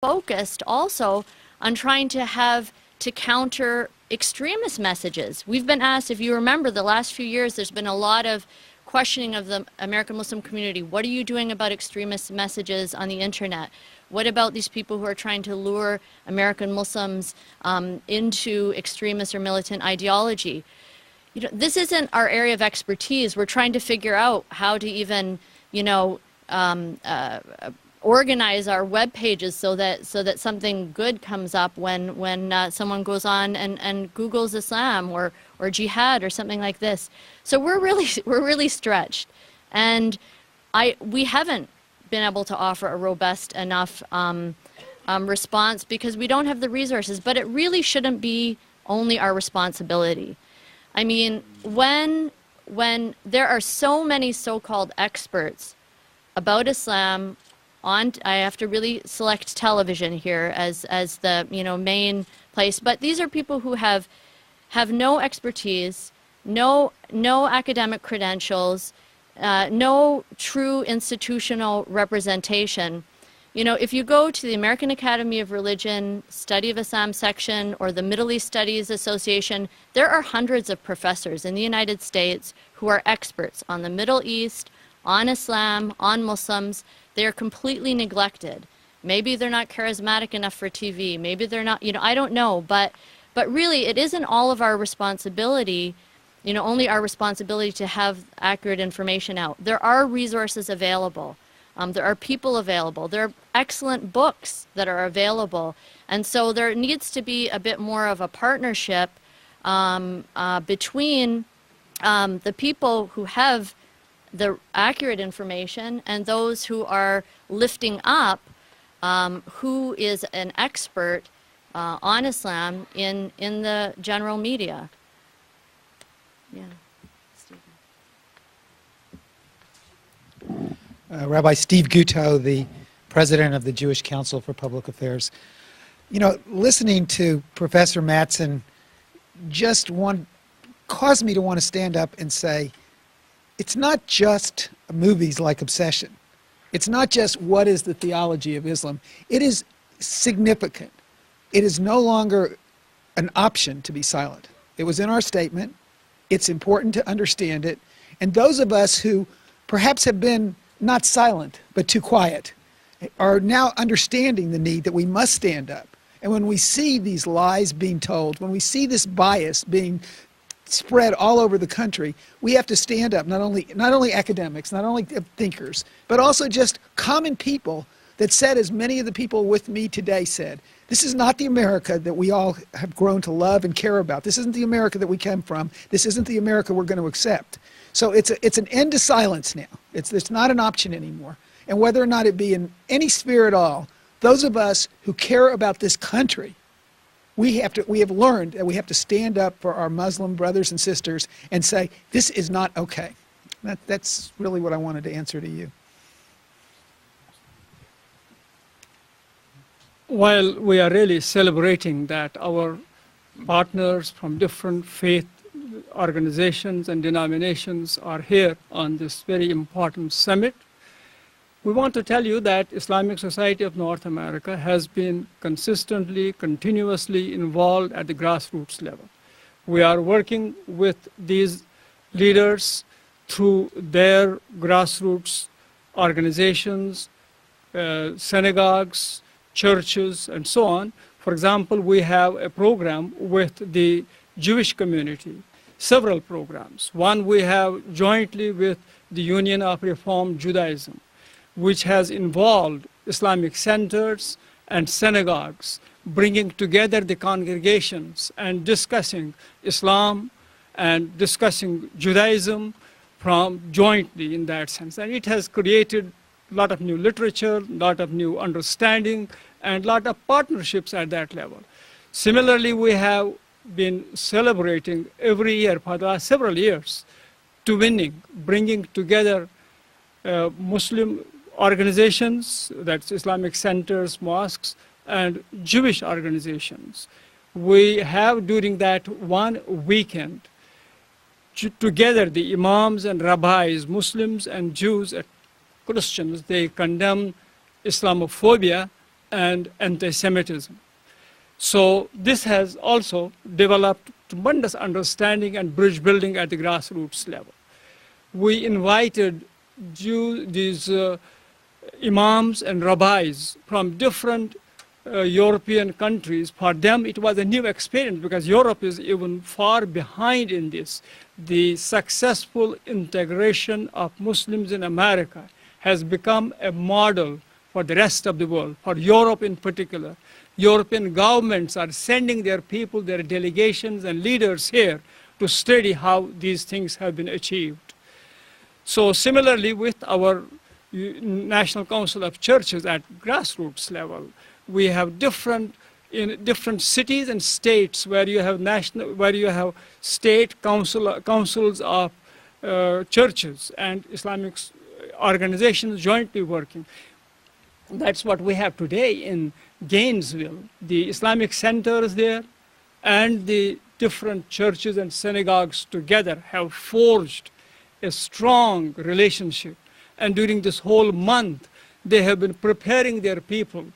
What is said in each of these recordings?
focused also on trying to counter extremist messages. We've been asked, if you remember, the last few years, there's been a lot of questioning of the American Muslim community. What are you doing about extremist messages on the internet? What about these people who are trying to lure American Muslims into extremist or militant ideology? You know, this isn't our area of expertise. We're trying to figure out how to even, you know, organize our web pages so that something good comes up when someone goes on and Googles Islam or jihad or something like this. So we're really stretched, and we haven't been able to offer a robust enough response because we don't have the resources. But it really shouldn't be only our responsibility. I mean, when there are so many so-called experts about Islam on, I have to really select television here as the, you know, main place, but these are people who have no expertise, no academic credentials, no true institutional representation. You know, if you go to the American Academy of Religion Study of Islam section or the Middle East Studies Association, there are hundreds of professors in the United States who are experts on the Middle East, on Islam, on Muslims. They are completely neglected. Maybe they're not charismatic enough for TV. Maybe they're not, you know, I don't know. But really, it isn't all of our responsibility, you know, only our responsibility to have accurate information out. There are resources available. There are people available. There are excellent books that are available. And so there needs to be a bit more of a partnership between the people who have the accurate information and those who are lifting up who is an expert on Islam in the general media. Yeah. Rabbi Steve Guto, the president of the Jewish Council for Public Affairs. You know, listening to Professor Mattson caused me to want to stand up and say, it's not just movies like Obsession. It's not just what is the theology of Islam. It is significant. It is no longer an option to be silent. It was in our statement. It's important to understand it. And those of us who perhaps have been not silent, but too quiet, are now understanding the need that we must stand up. And when we see these lies being told, when we see this bias being spread all over the country, we have to stand up, not only academics, not only thinkers, but also just common people that said, as many of the people with me today said, this is not the America that we all have grown to love and care about. This isn't the America that we came from. This isn't the America we're going to accept. So it's an end to silence now. It's not an option anymore. And whether or not it be in any sphere at all, those of us who care about this country, we have learned that we have to stand up for our Muslim brothers and sisters and say, this is not okay. That's really what I wanted to answer to you. While we are really celebrating that our partners from different faith organizations and denominations are here on this very important summit, we want to tell you that Islamic Society of North America has been consistently, continuously involved at the grassroots level. We are working with these leaders through their grassroots organizations, synagogues, churches, and so on. For example, we have a program with the Jewish community, several programs. One we have jointly with the Union of Reform Judaism, which has involved Islamic centers and synagogues, bringing together the congregations and discussing Islam and discussing Judaism from jointly in that sense. And it has created a lot of new literature, a lot of new understanding, and a lot of partnerships at that level. Similarly, we have been celebrating every year for the last several years twinning, bringing together Muslim organizations, that's Islamic centers, mosques, and Jewish organizations. We have during that one weekend together the imams and rabbis, Muslims and Jews and Christians. They condemn Islamophobia and anti-Semitism. So this has also developed tremendous understanding and bridge building at the grassroots level. We invited these imams and rabbis from different European countries. For them, it was a new experience because Europe is even far behind in this. The successful integration of Muslims in America has become a model for the rest of the world, for Europe in particular. European governments are sending their people, their delegations and leaders here to study how these things have been achieved. So similarly with our National Council of Churches at grassroots level, we have in different cities and states where you have state councils of churches and Islamic organizations jointly working. That's what we have today in Gainesville. The Islamic centers there and the different churches and synagogues together have forged a strong relationship. And during this whole month, they have been preparing their people,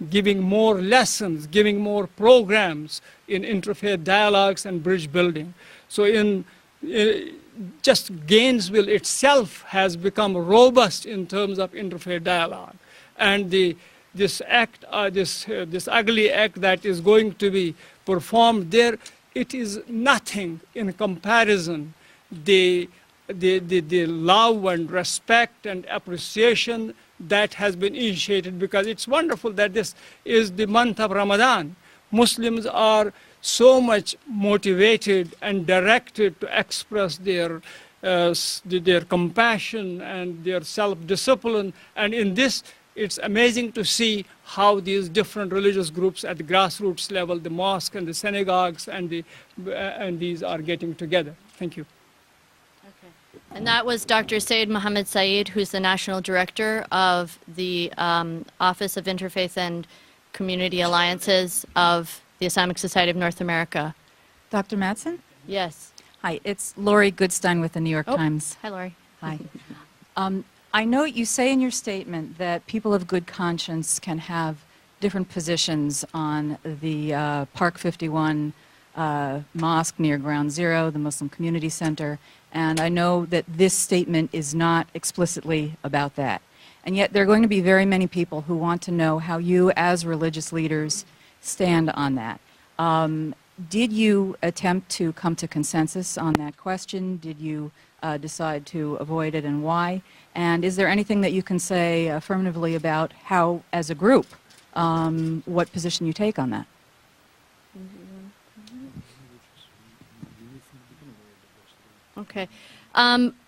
giving more lessons, giving more programs in interfaith dialogues and bridge building. So just Gainesville itself has become robust in terms of interfaith dialogue. And this ugly act that is going to be performed there, it is nothing in comparison. The love and respect and appreciation that has been initiated, because it's wonderful that this is the month of Ramadan. Muslims are so much motivated and directed to express their compassion and their self-discipline. And in this, it's amazing to see how these different religious groups at the grassroots level, the mosque and the synagogues and these are getting together. Thank you. And that was Dr. Sayyid Muhammad Saeed, who's the National Director of the Office of Interfaith and Community Alliances of the Islamic Society of North America. Dr. Mattson? Yes. Hi, it's Lori Goodstein with the New York Times. Hi, Lori. Hi. I know you say in your statement that people of good conscience can have different positions on the Park 51 mosque near Ground Zero, the Muslim Community Center, and I know that this statement is not explicitly about that. And yet there are going to be very many people who want to know how you as religious leaders stand on that. Did you attempt to come to consensus on that question? Did you decide to avoid it, and why? And is there anything that you can say affirmatively about how, as a group, what position you take on that? Okay.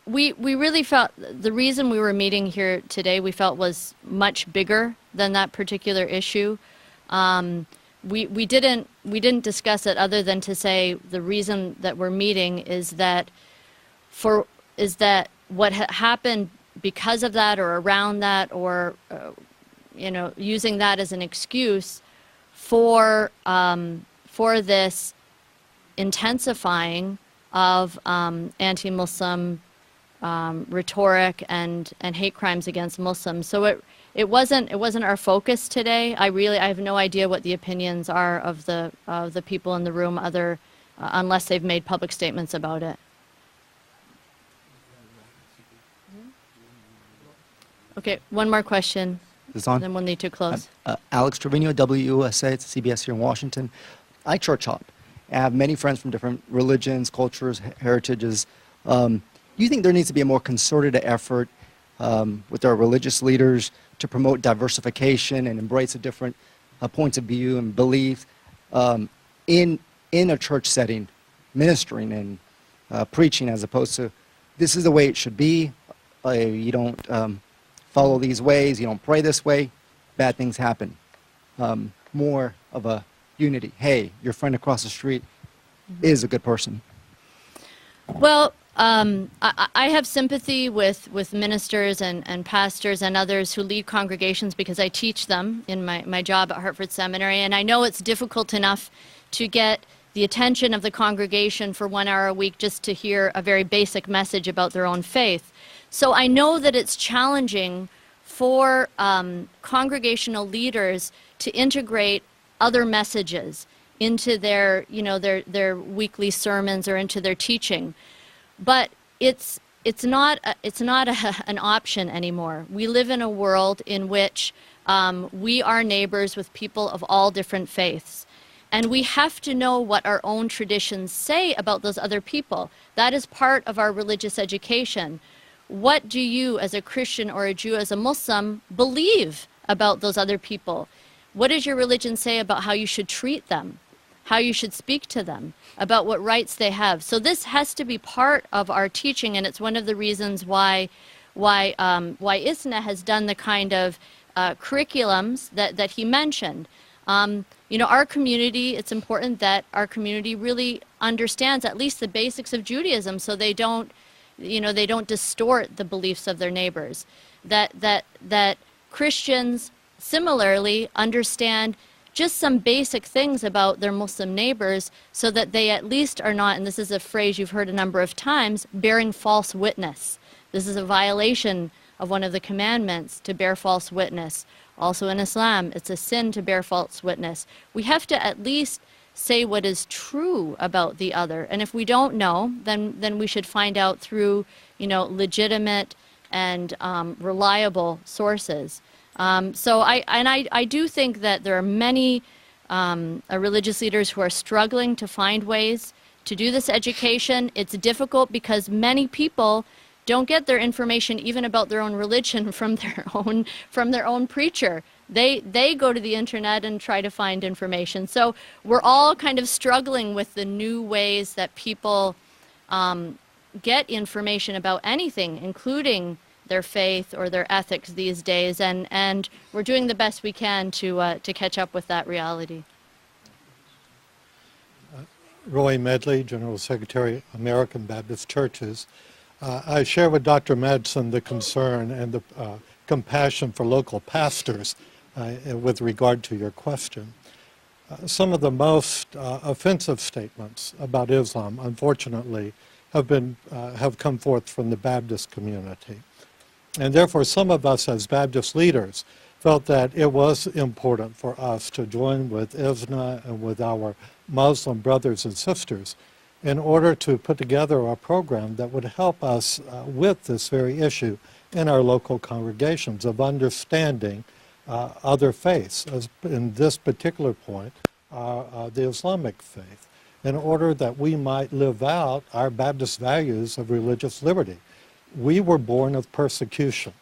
We really felt the reason we were meeting here today, we felt was much bigger than that particular issue. We didn't discuss it other than to say the reason that we're meeting is that what happened because of that or around that, or using that as an excuse for this intensifying of anti-Muslim rhetoric and hate crimes against Muslims. So it wasn't our focus today. I have no idea what the opinions are of the people in the room, unless they've made public statements about it. Okay, one more question. Is this on? Then we'll need to close. Alex Trevino, WUSA, it's CBS here in Washington. I church hop. I have many friends from different religions, cultures, heritages. Do you think there needs to be a more concerted effort with our religious leaders to promote diversification and embrace the different points of view and belief in a church setting, ministering and preaching, as opposed to this is the way it should be, you don't follow these ways, you don't pray this way, bad things happen. More of a unity. Hey, your friend across the street is a good person. Well, I have sympathy with ministers and pastors and others who lead congregations because I teach them in my job at Hartford Seminary, and I know it's difficult enough to get the attention of the congregation for 1 hour a week just to hear a very basic message about their own faith. So I know that it's challenging for congregational leaders to integrate other messages into their, you know, their weekly sermons or into their teaching. But it's not an option anymore. We live in a world in which we are neighbors with people of all different faiths. And we have to know what our own traditions say about those other people. That is part of our religious education. What do you, as a Christian or a Jew, as a Muslim, believe about those other people? What does your religion say about how you should treat them, how you should speak to them, about what rights they have? So this has to be part of our teaching, and it's one of the reasons why ISNA has done the kind of curriculums that he mentioned. You know, our community, it's important that our community really understands at least the basics of Judaism, so they don't, you know, they don't distort the beliefs of their neighbors. That Christians similarly understand just some basic things about their Muslim neighbors, so that they at least are not, and this is a phrase you've heard a number of times, bearing false witness. This is a violation of one of the commandments, to bear false witness. Also in Islam, it's a sin to bear false witness. We have to at least say what is true about the other. And if we don't know, then we should find out through, you know, legitimate and reliable sources. So I do think that there are many religious leaders who are struggling to find ways to do this education. It's difficult because many people don't get their information even about their own religion from their own preacher. They go to the internet and try to find information. So we're all kind of struggling with the new ways that people get information about anything, including their faith or their ethics these days, and we're doing the best we can to catch up with that reality. Roy Medley, General Secretary, American Baptist Churches. I share with Dr. Madsen the concern and the compassion for local pastors with regard to your question. Some of the most offensive statements about Islam, unfortunately, have come forth from the Baptist community. And therefore, some of us as Baptist leaders felt that it was important for us to join with ISNA and with our Muslim brothers and sisters in order to put together a program that would help us with this very issue in our local congregations of understanding other faiths, as in this particular point, the Islamic faith, in order that we might live out our Baptist values of religious liberty. We were born of persecution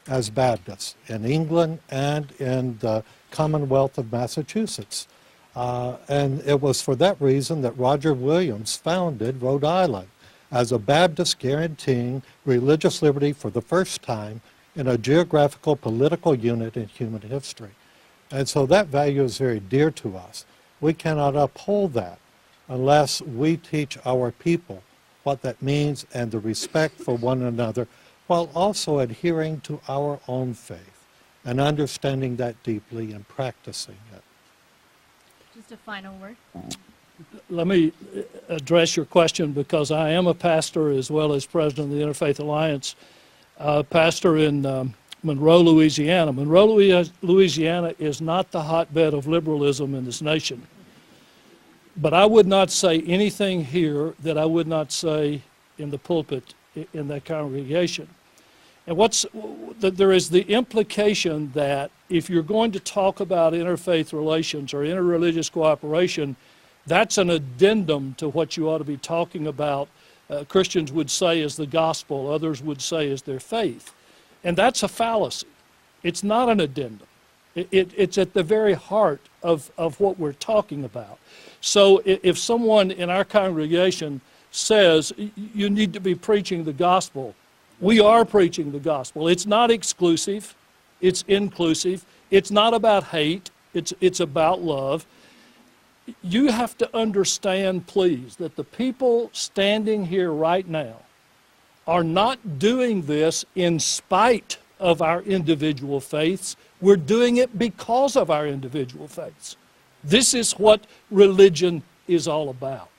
as Baptists in England and in the Commonwealth of Massachusetts. And it was for that reason that Roger Williams founded Rhode Island as a Baptist guaranteeing religious liberty for the first time in a geographical political unit in human history. And so that value is very dear to us. We cannot uphold that unless we teach our people what that means and the respect for one another, while also adhering to our own faith and understanding that deeply and practicing it. Just a final word. Let me address your question, because I am a pastor as well as president of the Interfaith Alliance, pastor in Monroe, Louisiana. Monroe, Louisiana is not the hotbed of liberalism in this nation. But I would not say anything here that I would not say in the pulpit in that congregation. And there is the implication that if you're going to talk about interfaith relations or interreligious cooperation, that's an addendum to what you ought to be talking about. Christians would say is the gospel, others would say is their faith. And that's a fallacy. It's not an addendum. It's at the very heart of what we're talking about. So if someone in our congregation says you need to be preaching the gospel, we are preaching the gospel. It's not exclusive, it's inclusive. It's not about hate, it's about love. You have to understand, please, that the people standing here right now are not doing this in spite of our individual faiths. We're doing it because of our individual faiths. This is what religion is all about.